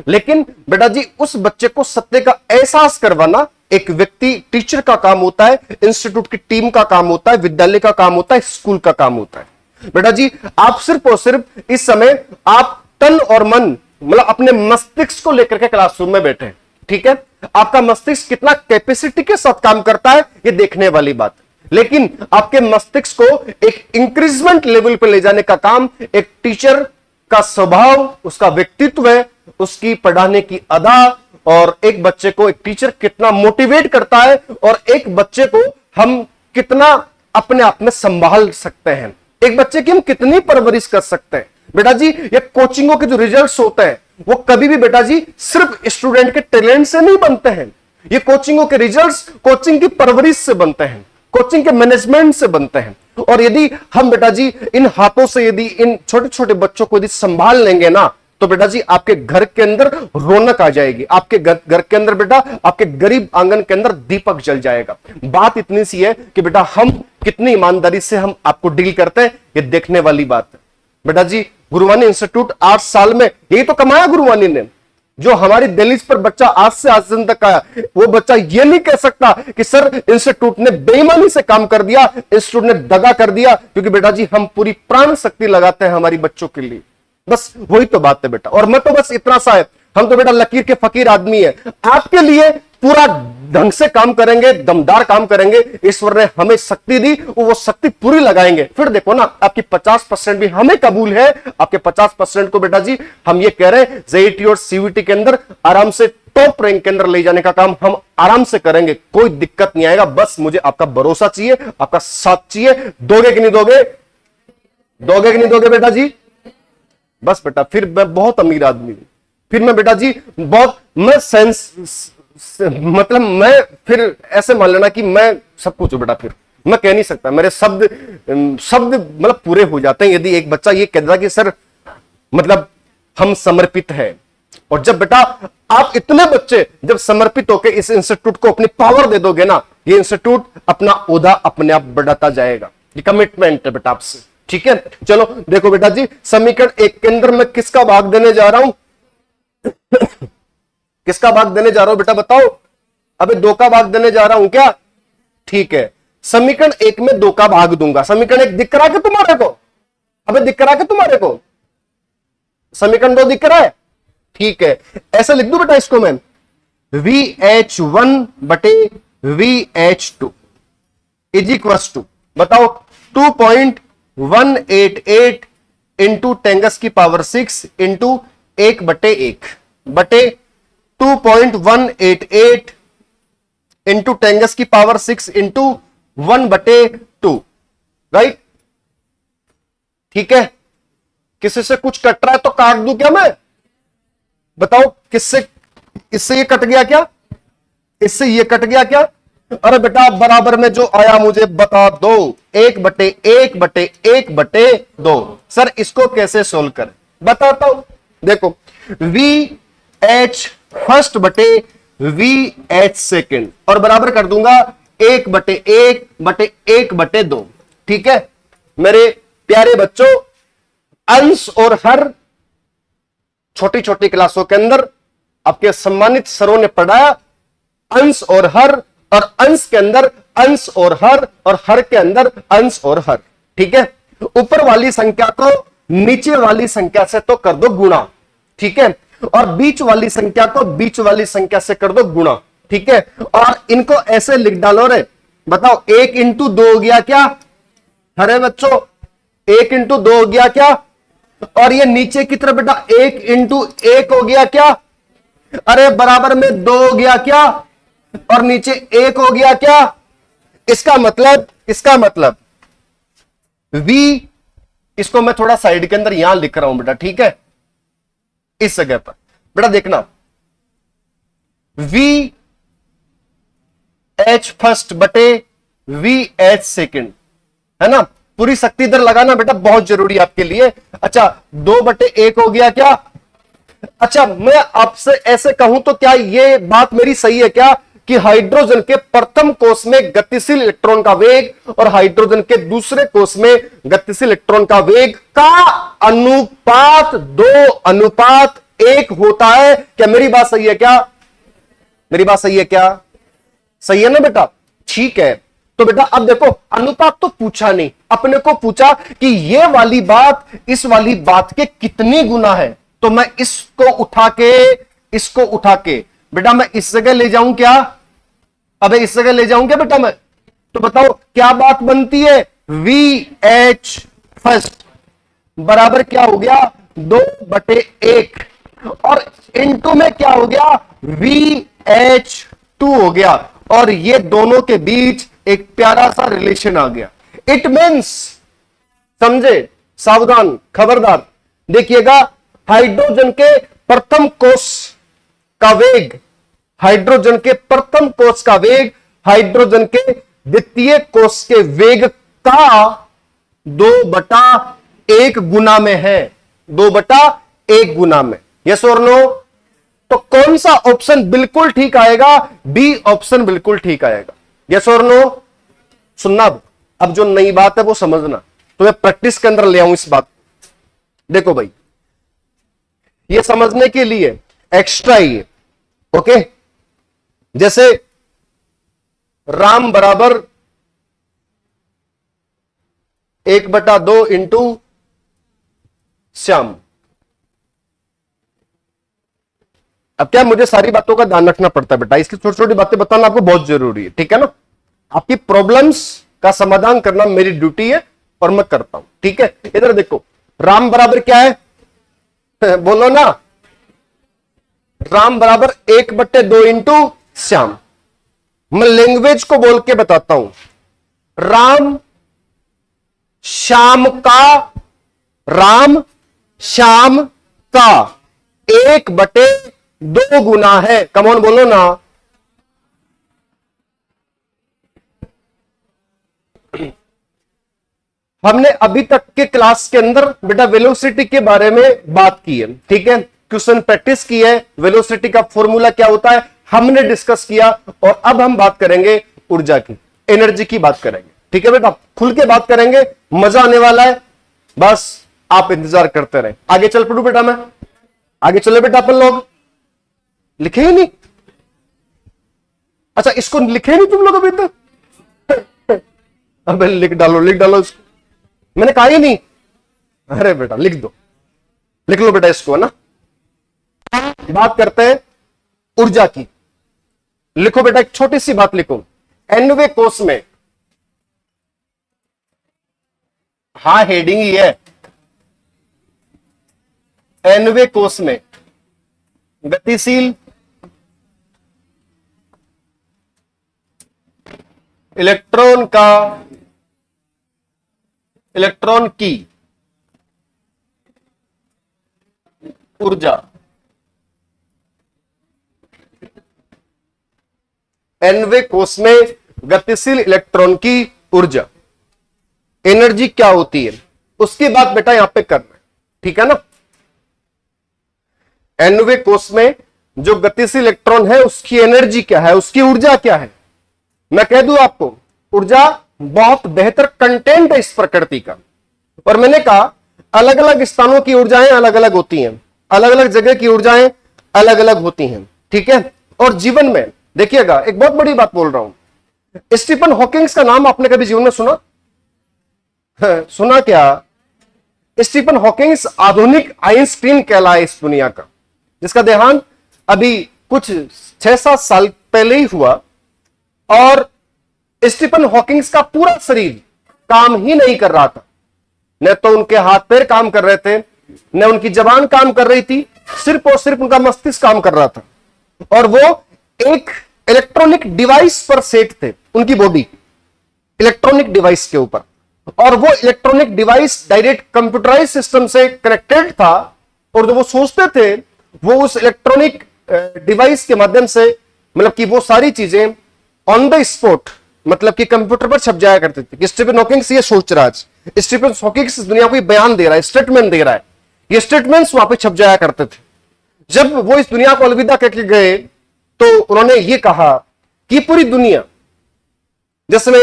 लेकिन बेटा जी उस बच्चे को सत्य का एहसास करवाना एक व्यक्ति, टीचर का काम होता है, इंस्टीट्यूट की टीम का काम होता है, विद्यालय का काम होता है, स्कूल का काम होता है। बेटा जी आप सिर्फ और सिर्फ इस समय आप तन और मन, मतलब अपने मस्तिष्क को लेकर के क्लासरूम में बैठे हैं, ठीक है। आपका मस्तिष्क कितना कैपेसिटी के साथ काम करता है ये देखने वाली बात, लेकिन आपके मस्तिष्क को एक इंक्रीजमेंट लेवल पर ले जाने का काम एक टीचर का स्वभाव, उसका व्यक्तित्व है, उसकी पढ़ाने की अदा, और एक बच्चे को एक टीचर कितना मोटिवेट करता है और एक बच्चे को हम कितना अपने आप में संभाल सकते हैं, एक बच्चे की हम कितनी परवरिश कर सकते हैं। बेटा जी ये कोचिंगों के जो रिजल्ट्स होते हैं वो कभी भी बेटा जी सिर्फ स्टूडेंट के टैलेंट से नहीं बनते हैं। ये कोचिंगों के रिजल्ट्स कोचिंग की परवरिश से बनते हैं, कोचिंग के मैनेजमेंट से बनते हैं। और यदि हम बेटा जी इन हाथों से यदि इन छोटे छोटे बच्चों को यदि संभाल लेंगे ना, तो बेटा जी आपके घर के अंदर रौनक आ जाएगी, आपके घर के अंदर बेटा, आपके गरीब आंगन के अंदर दीपक जल जाएगा। बात इतनी सी है कि बेटा हम कितनी ईमानदारी से हम आपको डील करते हैं ये देखने वाली बात है। बेटा जी गुरुवाणी इंस्टीट्यूट 8 साल में यही तो कमाया गुरुवाणी ने। जो हमारी दहलीज पर बच्चा आज से आज दिन तक आया, वो बच्चा ये नहीं कह सकता कि सर इंस्टीट्यूट ने बेईमानी से काम कर दिया, इंस्टीट्यूट ने दगा कर दिया, क्योंकि बेटा जी हम पूरी प्राण शक्ति लगाते हैं हमारी बच्चों के लिए। बस वही तो बात है बेटा। और मैं तो बस इतना सा है, हम तो बेटा लकीर के फकीर आदमी है, आपके लिए पूरा ढंग से काम करेंगे, दमदार काम करेंगे। ईश्वर ने हमें शक्ति दी, वो शक्ति पूरी लगाएंगे। फिर देखो ना आपकी 50% भी हमें कबूल है, आपके 50% को बेटा जी हम ये कह रहे हैं जेईटी और सीवीटी के अंदर आराम से टॉप रैंक के अंदर ले जाने का काम हम आराम से करेंगे, कोई दिक्कत नहीं आएगा। बस मुझे आपका भरोसा चाहिए, आपका साथ चाहिए। दोगे कि नहीं दोगे? दोगे कि नहीं दोगे बेटा जी? बस बेटा फिर मैं बहुत अमीर आदमी हूं, फिर मैं बेटा जी बहुत, मैं मतलब मैं फिर ऐसे मान लेना कि मैं सब कुछ हूं बेटा। फिर मैं कह नहीं सकता, मेरे शब्द मतलब पूरे हो जाते हैं यदि एक बच्चा ये कह देता कि सर मतलब हम समर्पित हैं। और जब बेटा आप इतने बच्चे जब समर्पित होकर इस इंस्टीट्यूट को अपनी पावर दे दोगे ना, ये इंस्टीट्यूट अपना ओहदा अपने आप बढ़ाता जाएगा। ये कमिटमेंट है बेटा आपसे, ठीक है। चलो देखो बेटा जी समीकरण 1 के अंदर मैं किसका भाग देने जा रहा हूं? किसका भाग देने जा रहा हूं बेटा बताओ? अबे 2 का भाग देने जा रहा हूं क्या? ठीक है, समीकरण 1 में 2 का भाग दूंगा। समीकरण 1 दिख रहा है तुम्हारे को? अबे दिख रहा है तुम्हारे को? समीकरण 2 दिख रहा है? ठीक है, ऐसा लिख दूं बेटा इसको मैं, VH1 बटे VH2 इज इक्वल्स टू, बताओ 2.188 into 10⁻6 into 1/1 2.188 into 10⁻6 into 1/2, right? ठीक है, किसी से कुछ कट रहा है तो काट दूं क्या मैं? बताओ किससे, इससे ये कट गया क्या? इससे ये कट गया क्या? अरे बेटा बराबर में जो आया मुझे बता दो। 1/1/1/2। सर इसको कैसे सोल्व करें बताता हूं। देखो VH फर्स्ट बटे VH सेकेंड और बराबर कर दूंगा 1/1/1/2। ठीक है मेरे प्यारे बच्चों, अंश और हर छोटी छोटी क्लासों के अंदर आपके सम्मानित सरों ने पढ़ाया। अंश और हर, और अंश के अंदर अंश और हर के अंदर अंश और हर। ठीक है, ऊपर वाली संख्या को नीचे वाली संख्या से तो कर दो गुणा, ठीक है, और बीच वाली संख्या को बीच वाली संख्या से कर दो गुणा। ठीक है, और इनको ऐसे लिख डालो रे। बताओ 1 इंटू 2 हो गया क्या? अरे बच्चों 1 इंटू 2 हो गया क्या? और ये नीचे की तरफ बेटा 1 इंटू 1 हो गया क्या? अरे बराबर में 2 हो गया क्या? और नीचे 1 हो गया क्या? इसका मतलब इसको मैं थोड़ा साइड के अंदर यहां लिख रहा हूं बेटा, ठीक है, इस जगह पर बेटा देखना, वी एच फर्स्ट बटे वी एच सेकेंड, है ना, पूरी शक्ति इधर लगाना बेटा, बहुत जरूरी है आपके लिए। अच्छा 2/1 हो गया क्या? अच्छा मैं आपसे ऐसे कहूं तो क्या ये बात मेरी सही है क्या कि हाइड्रोजन के प्रथम कोष में गतिशील इलेक्ट्रॉन का वेग और हाइड्रोजन के दूसरे कोष में गतिशील इलेक्ट्रॉन का वेग का अनुपात 2:1 होता है? क्या मेरी बात सही है क्या? मेरी बात सही है क्या? सही है ना बेटा? ठीक है, तो बेटा अब देखो, अनुपात तो पूछा नहीं, अपने को पूछा कि ये वाली बात इस वाली बात के कितनी गुना है, तो मैं इसको उठा के बेटा मैं इस जगह ले जाऊं क्या? अबे इस जगह ले जाऊं क्या बेटा मैं? तो बताओ क्या बात बनती है? वी एच फर्स्ट बराबर क्या हो गया? 2/1 और इनटू में क्या हो गया? VH2 हो गया, और ये दोनों के बीच एक प्यारा सा रिलेशन आ गया। इट मीन्स, समझे, सावधान, खबरदार, देखिएगा, हाइड्रोजन के प्रथम कोष का वेग, हाइड्रोजन के प्रथम कोष का वेग हाइड्रोजन के द्वितीय कोष के वेग का 2/1 गुना में है, 2/1 गुना में। यस और नो? तो कौन सा ऑप्शन बिल्कुल ठीक आएगा? बी ऑप्शन बिल्कुल ठीक आएगा। यस और नो? सुनना, अब जो नई बात है वो समझना, तो मैं प्रैक्टिस के अंदर ले आऊं इस बात। देखो भाई, ये समझने के लिए एक्स्ट्रा ही है, ओके। जैसे राम बराबर 1/2 इंटू श्याम। अब क्या मुझे सारी बातों का ध्यान रखना पड़ता है बेटा, इसकी छोटी छोटी बातें बताना आपको बहुत जरूरी है, ठीक है ना। आपकी प्रॉब्लम्स का समाधान करना मेरी ड्यूटी है और मैं करता हूं, ठीक है। इधर देखो, राम बराबर क्या है? बोलो ना, राम बराबर 1/2 इंटू श्याम। मैं लैंग्वेज को बोल के बताता हूं, राम श्याम का 1/2 गुना है। कमॉन बोलो ना। हमने अभी तक के क्लास के अंदर बेटा वेलोसिटी के बारे में बात की है, ठीक है, क्वेश्चन प्रैक्टिस की है, वेलोसिटी का फॉर्मूला क्या होता है हमने डिस्कस किया, और अब हम बात करेंगे ऊर्जा की, एनर्जी की बात करेंगे, ठीक है बेटा, खुल के बात करेंगे, मजा आने वाला है, बस आप इंतजार करते रहे। आगे चल पड़ू बेटा, मैं आगे चले बेटा, अपन लोग लिखे ही नहीं। अच्छा इसको लिखे नहीं तुम लोग अभी तक? अबे लिख डालो इसको, मैंने कहा ही नहीं। अरे बेटा लिख दो, लिख लो बेटा इसको, है ना। बात करते हैं ऊर्जा की। लिखो बेटा, एक छोटी सी बात लिखो, nवें कोष में, हाँ हेडिंग ही है, nवें कोष में गतिशील इलेक्ट्रॉन की ऊर्जा, nवें कोष में गतिशील इलेक्ट्रॉन की ऊर्जा, एनर्जी क्या होती है, उसकी बात बेटा यहां पे करना है, ठीक है ना। nवें कोष में जो गतिशील इलेक्ट्रॉन है उसकी एनर्जी क्या है, उसकी ऊर्जा क्या है। मैं कह दूं आपको, ऊर्जा बहुत बेहतर कंटेंट है इस प्रकृति का, और मैंने कहा अलग अलग स्थानों की ऊर्जाएं अलग अलग होती हैं, अलग अलग जगह की ऊर्जाएं अलग अलग होती हैं, ठीक है। और जीवन में देखिएगा, एक बहुत बड़ी बात बोल रहा हूं, स्टीफन हॉकिंग्स का नाम आपने कभी जीवन में सुना? सुना क्या? स्टीफन हॉकिंग्स आधुनिक आइंस्टीन कहलाए इस दुनिया का, जिसका देहांत अभी कुछ 6-7 साल पहले ही हुआ, और स्टीफन हॉकिंग्स का पूरा शरीर काम ही नहीं कर रहा था, न तो उनके हाथ पैर काम कर रहे थे, न उनकी जबान काम कर रही थी, सिर्फ और सिर्फ उनका मस्तिष्क काम कर रहा था, और वो एक इलेक्ट्रॉनिक डिवाइस पर सेट थे, उनकी बॉडी इलेक्ट्रॉनिक डिवाइस के ऊपर, और वो electronic device direct computerize system से कनेक्टेड था, और जो वो सोचते थे वो उस इलेक्ट्रॉनिक डिवाइस के माध्यम से, मतलब कि वो सारी चीजें ऑन द स्पॉट, मतलब कि कंप्यूटर पर छप जाया करते थे। स्टीफन हॉकिंग ये सोच रहा है, स्टीफन हॉकिंग इस दुनिया को बयान दे रहा है, स्टेटमेंट दे रहा है, ये स्टेटमेंट्स वहां पे छप जाया करते थे। जब वो इस दुनिया को अलविदा करके गए तो उन्होंने ये कहा कि पूरी दुनिया जिसमें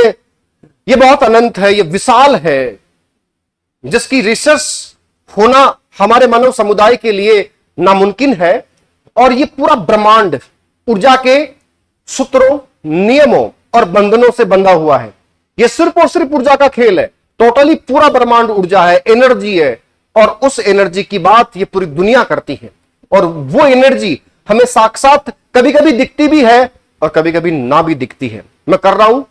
ये बहुत अनंत है, ये विशाल है, जिसकी रिसर्च होना हमारे मानव समुदाय के लिए नामुमकिन है, और ये पूरा ब्रह्मांड ऊर्जा के सूत्रों, नियमों और बंधनों से बंधा हुआ है। ये सिर्फ और सिर्फ ऊर्जा का खेल है, टोटली पूरा ब्रह्मांड ऊर्जा है, एनर्जी है, और उस एनर्जी की बात ये पूरी दुनिया करती है। और वो एनर्जी हमें साक्षात कभी कभी दिखती भी है और कभी कभी ना भी दिखती है। मैं कर रहा हूं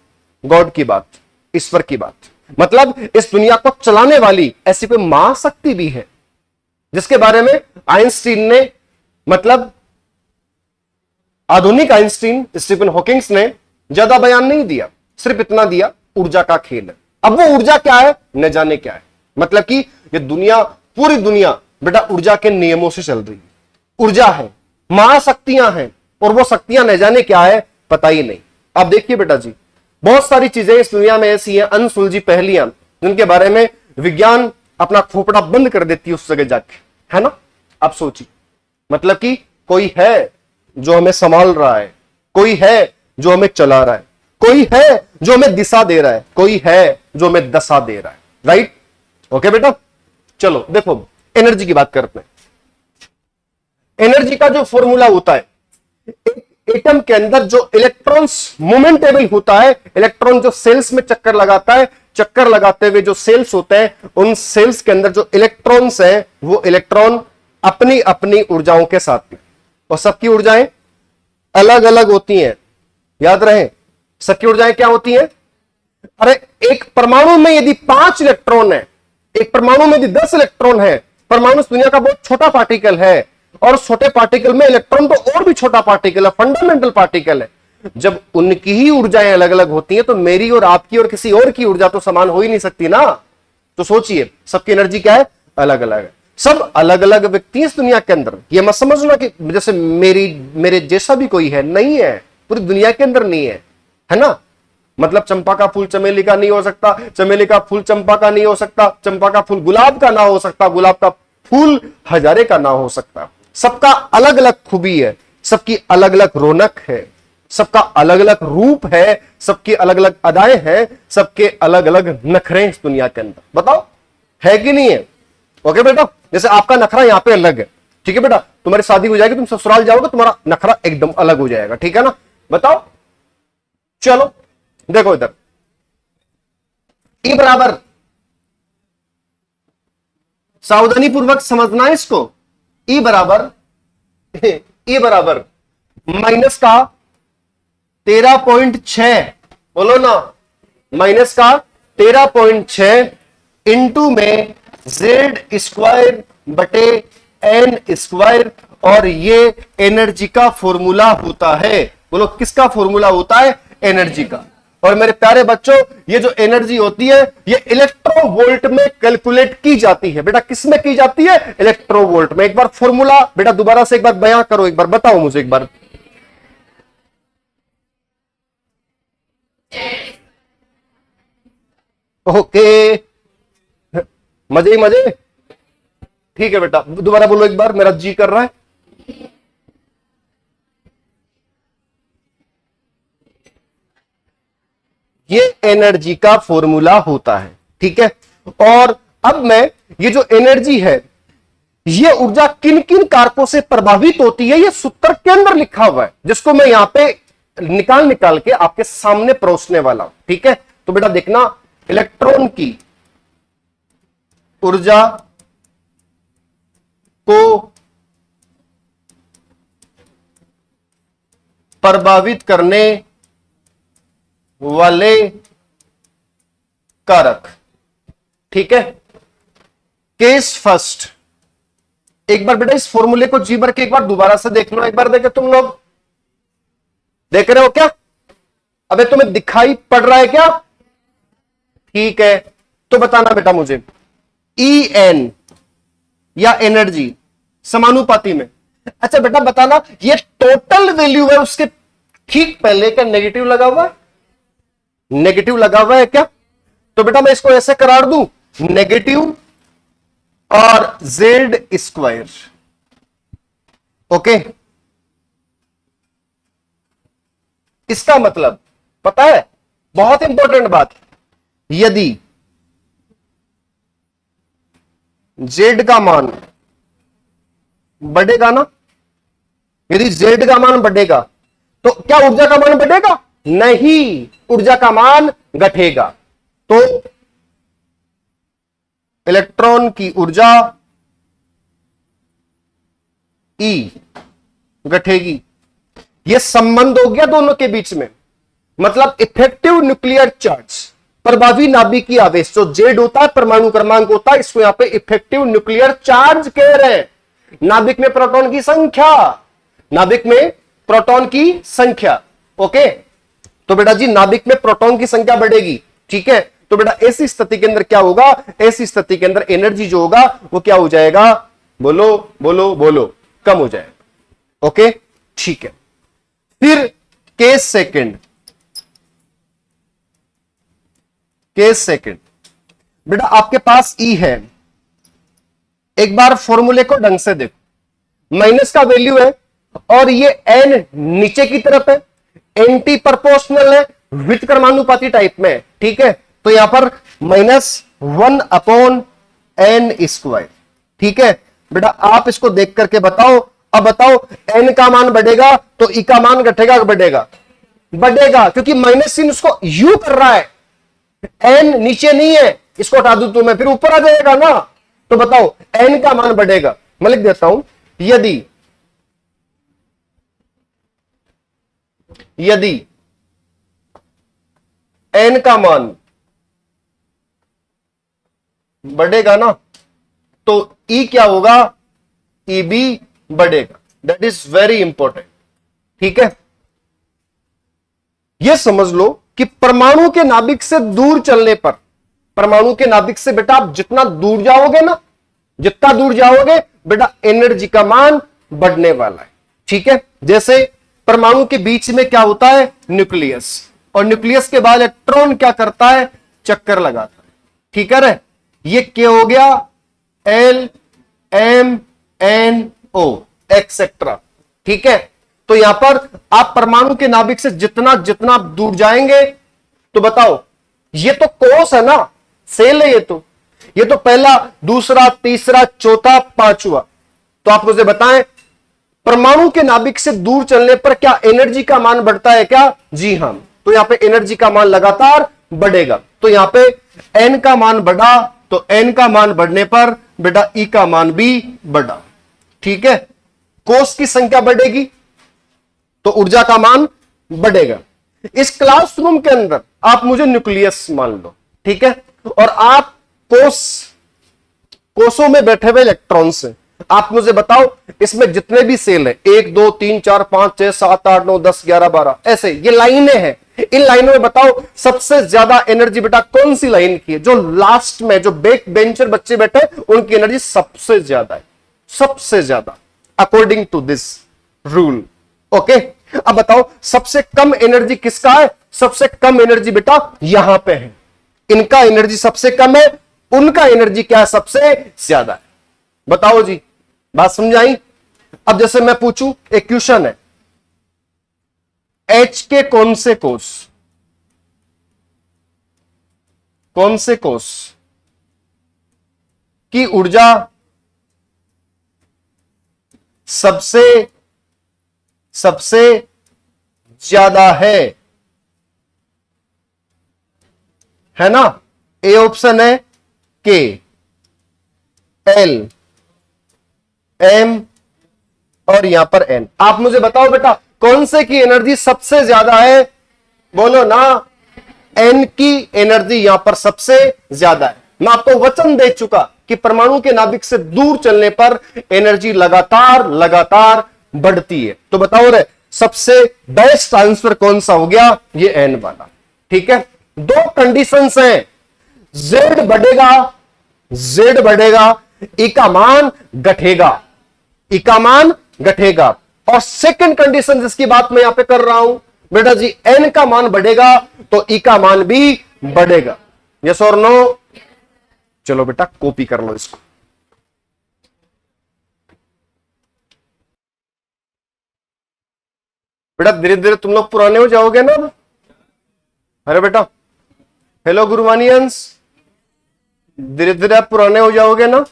गॉड की बात, ईश्वर की बात, मतलब इस दुनिया को चलाने वाली ऐसी कोई महाशक्ति भी है, जिसके बारे में आइंस्टीन ने, मतलब आधुनिक आइंस्टीन स्टीफन हॉकिंग्स ने ज्यादा बयान नहीं दिया, सिर्फ इतना दिया, ऊर्जा का खेल है। अब वो ऊर्जा क्या है न जाने क्या है, मतलब कि ये दुनिया, पूरी दुनिया बेटा ऊर्जा के नियमों से चल रही है। ऊर्जा है, महाशक्तियां हैं, और वो शक्तियां न जाने क्या है पता ही नहीं। अब देखिए बेटा जी, बहुत सारी चीजें इस दुनिया में ऐसी हैं, अनसुलझी पहेलियां, जिनके बारे में विज्ञान अपना खोपड़ा बंद कर देती है उस जगह जाके, है ना। आप सोचिए, मतलब कि कोई है जो हमें संभाल रहा है, कोई है जो हमें चला रहा है, कोई है जो हमें दिशा दे रहा है, कोई है जो हमें दशा दे रहा है। राइट, ओके बेटा। चलो देखो, एनर्जी की बात करते हैं। एनर्जी का जो फॉर्मूला होता है, एक एटम के अंदर जो इलेक्ट्रॉन्स मोमेंटेबल होता है, इलेक्ट्रॉन जो सेल्स में चक्कर लगाता है, चक्कर लगाते हुए जो सेल्स होते हैं, उन सेल्स के अंदर जो इलेक्ट्रॉन्स हैं, वो इलेक्ट्रॉन अपनी अपनी ऊर्जाओं के साथ में, और सबकी ऊर्जाएं अलग अलग होती हैं। याद रहे, सबकी ऊर्जाएं क्या होती हैं? अरे एक परमाणु में यदि 5 इलेक्ट्रॉन है, एक परमाणु में यदि 10 इलेक्ट्रॉन है, परमाणु इस दुनिया का बहुत छोटा पार्टिकल है, और छोटे पार्टिकल में इलेक्ट्रॉन तो और भी छोटा पार्टिकल है, फंडामेंटल पार्टिकल है। जब उनकी ही ऊर्जाएं अलग अलग होती हैं, तो मेरी और आपकी और किसी और की ऊर्जा तो समान हो ही नहीं सकती ना। तो सोचिए, सबकी एनर्जी क्या है? अलग अलग है। सब अलग अलग व्यक्ति इस दुनिया के अंदर, ये मत समझना कि जैसे मेरे जैसा भी कोई है, नहीं है, पूरी दुनिया के अंदर नहीं है ना। मतलब चंपा का फूल चमेली का नहीं हो सकता, चमेली का फूल चंपा का नहीं हो सकता, चंपा का फूल गुलाब का ना हो सकता, गुलाब का फूल हजारे का ना हो सकता। सबका अलग अलग खूबी है, सबकी अलग अलग रौनक है, सबका अलग अलग रूप है, सबकी अलग अलग अदाएं हैं, सबके अलग अलग नखरे इस दुनिया के अंदर। बताओ है कि नहीं है? ओके बेटा, जैसे आपका नखरा यहां पे अलग है, ठीक है बेटा, तुम्हारी शादी हो जाएगी, तुम ससुराल जाओगे, तुम्हारा नखरा एकदम अलग हो जाएगा, ठीक है ना। बताओ, चलो देखो इधर, ई बराबर, सावधानी पूर्वक समझना इसको, ई बराबर माइनस का 13.6, बोलो ना, माइनस का 13.6 इंटू में Z² बटे N², और ये एनर्जी का फॉर्मूला होता है। बोलो किसका फॉर्मूला होता है? एनर्जी का। और मेरे प्यारे बच्चों, ये जो एनर्जी होती है, ये इलेक्ट्रोवोल्ट में कैलकुलेट की जाती है। बेटा किस में की जाती है? इलेक्ट्रोवोल्ट में। एक बार फॉर्मूला बेटा दोबारा से एक बार बयां करो, एक बार बताओ मुझे एक बार। ओके, मजे ही मजे, ठीक है बेटा, दोबारा बोलो एक बार, मेरा जी कर रहा है। ये एनर्जी का फॉर्मूला होता है, ठीक है। और अब मैं, ये जो एनर्जी है, ये ऊर्जा किन किन कारकों से प्रभावित होती है, ये सूत्र के अंदर लिखा हुआ है, जिसको मैं यहां पे निकाल के आपके सामने परोसने वाला हूं, ठीक है। तो बेटा देखना, इलेक्ट्रॉन की ऊर्जा को प्रभावित करने वाले कारक, ठीक है। केस फर्स्ट, एक बार बेटा इस फॉर्मूले को जी भर के एक बार दोबारा से देख लो, एक बार देखे, तुम लोग देख रहे हो क्या? अबे तुम्हें दिखाई पड़ रहा है क्या? ठीक है, तो बताना बेटा मुझे, ई एन या एनर्जी समानुपाती में। अच्छा बेटा बताना, ये टोटल वैल्यू है, उसके ठीक पहले क्या नेगेटिव लगा हुआ है? नेगेटिव लगा हुआ है क्या? तो बेटा मैं इसको ऐसे करार दूं, नेगेटिव और जेड स्क्वायर। ओके, इसका मतलब पता है, बहुत इंपॉर्टेंट बात, यदि जेड का मान बढ़ेगा ना, यदि जेड का मान बढ़ेगा तो क्या ऊर्जा का मान बढ़ेगा? नहीं, ऊर्जा का मान घटेगा। तो इलेक्ट्रॉन की ऊर्जा ई घटेगी। यह संबंध हो गया दोनों के बीच में, मतलब इफेक्टिव न्यूक्लियर चार्ज, प्रभावी नाभिकीय आवेश जो जेड होता है, परमाणु क्रमांक होता है, इसको यहां पे इफेक्टिव न्यूक्लियर चार्ज कह रहे हैं। नाभिक में प्रोटॉन की संख्या, नाभिक में प्रोटॉन की संख्या। ओके, तो बेटा जी नाभिक में प्रोटॉन की संख्या बढ़ेगी, ठीक है। तो बेटा ऐसी स्थिति के अंदर क्या होगा? ऐसी स्थिति के अंदर एनर्जी जो होगा वो क्या हो जाएगा? बोलो बोलो बोलो, कम हो जाएगा। ओके, ठीक है। फिर केस सेकंड, केस सेकंड बेटा आपके पास ई है, एक बार फॉर्मूले को ढंग से देखो, माइनस का वैल्यू है और ये एन नीचे की तरफ है, एंटी प्रोपोर्शनल है, व्युत्क्रमानुपाती टाइप में, ठीक है। तो यहां पर -1/n², ठीक है बेटा। आप इसको देख करके बताओ, अब बताओ एन का मान बढ़ेगा तो ई का मान घटेगा, बढ़ेगा? बढ़ेगा, क्योंकि माइनस चिन्ह उसको यू कर रहा है, एन नीचे नहीं है, इसको हटा दूं तो मैं फिर ऊपर आ जाएगा ना। तो बताओ एन का मान बढ़ेगा। मैं लिख देता हूं, यदि एन का मान बढ़ेगा ना तो ई क्या होगा? ई भी बढ़ेगा। दैट इज वेरी इंपॉर्टेंट, ठीक है। यह समझ लो कि परमाणु के नाभिक से दूर चलने पर, परमाणु के नाभिक से बेटा आप जितना दूर जाओगे ना, जितना दूर जाओगे बेटा एनर्जी का मान बढ़ने वाला है, ठीक है। जैसे परमाणु के बीच में क्या होता है? न्यूक्लियस, और न्यूक्लियस के बाद इलेक्ट्रॉन क्या करता है? चक्कर लगाता है, ठीक है रे। ये क्या हो गया? L M N O etcetera, ठीक है। तो यहां पर आप परमाणु के नाभिक से जितना जितना दूर जाएंगे, तो बताओ ये तो कोष है ना, सेल है, ये तो पहला, दूसरा, तीसरा, चौथा, पांचवा। तो आप मुझे बताएं परमाणु के नाभिक से दूर चलने पर क्या एनर्जी का मान बढ़ता है क्या? जी हां। तो यहां पे एनर्जी का मान लगातार बढ़ेगा। तो यहां पे एन का मान बढ़ा तो एन का मान बढ़ने पर बेटा ई का मान भी बढ़ा, ठीक है। कोष की संख्या बढ़ेगी तो ऊर्जा का मान बढ़ेगा। इस क्लासरूम के अंदर आप मुझे न्यूक्लियस मान लो, ठीक है, और आप कोषों में बैठे हुए इलेक्ट्रॉन्स हैं। आप मुझे बताओ इसमें जितने भी सेल है, 1 2 3 4 5 6 7 8 9 10 11 12, ऐसे ये लाइनें हैं। इन लाइनों में बताओ सबसे ज्यादा एनर्जी बेटा कौन सी लाइन की है? जो लास्ट में जो बैक बेंचर बच्चे बैठे उनकी एनर्जी सबसे ज्यादा है, सबसे ज्यादा, according to this rule. Okay, अब बताओ सबसे कम एनर्जी किसका है? सबसे कम एनर्जी बेटा यहां पे है, इनका एनर्जी सबसे कम है, उनका एनर्जी क्या है? सबसे ज्यादा है। बताओ जी, बात समझाई? अब जैसे मैं पूछूं, एक क्वेश्चन है, H के कौन से कोष की ऊर्जा सबसे ज्यादा है ना? ए ऑप्शन है के, एल, एम और यहां पर एन। आप मुझे बताओ बेटा कौन से की एनर्जी सबसे ज्यादा है? बोलो ना, एन की एनर्जी यहां पर सबसे ज्यादा है। मैं आपको वचन दे चुका कि परमाणु के नाभिक से दूर चलने पर एनर्जी लगातार लगातार बढ़ती है। तो बताओ रे सबसे बेस्ट आंसर कौन सा हो गया? ये एन वाला, ठीक है। दो कंडीशंस हैं, जेड बढ़ेगा, जेड बढ़ेगा, ई का मान घटेगा, ई का मान घटेगा। और सेकंड कंडीशन जिसकी बात मैं यहां पे कर रहा हूं बेटा जी, एन का मान बढ़ेगा तो ई का मान भी बढ़ेगा। यस और नो? चलो बेटा कॉपी कर लो इसको। बेटा धीरे धीरे तुम लोग पुराने हो जाओगे ना। अरे बेटा, हेलो गुरुवानियंस, धीरे धीरे आप पुराने हो जाओगे ना।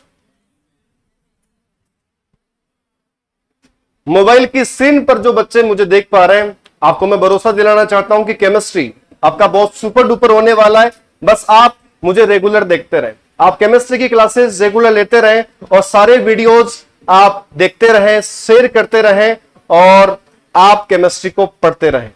मोबाइल की स्क्रीन पर जो बच्चे मुझे देख पा रहे हैं, आपको मैं भरोसा दिलाना चाहता हूं कि केमिस्ट्री आपका बहुत सुपर डुपर होने वाला है। बस आप मुझे रेगुलर देखते रहें, आप केमिस्ट्री की क्लासेस रेगुलर लेते रहें और सारे वीडियोस आप देखते रहें, शेयर करते रहें और आप केमिस्ट्री को पढ़ते रहें।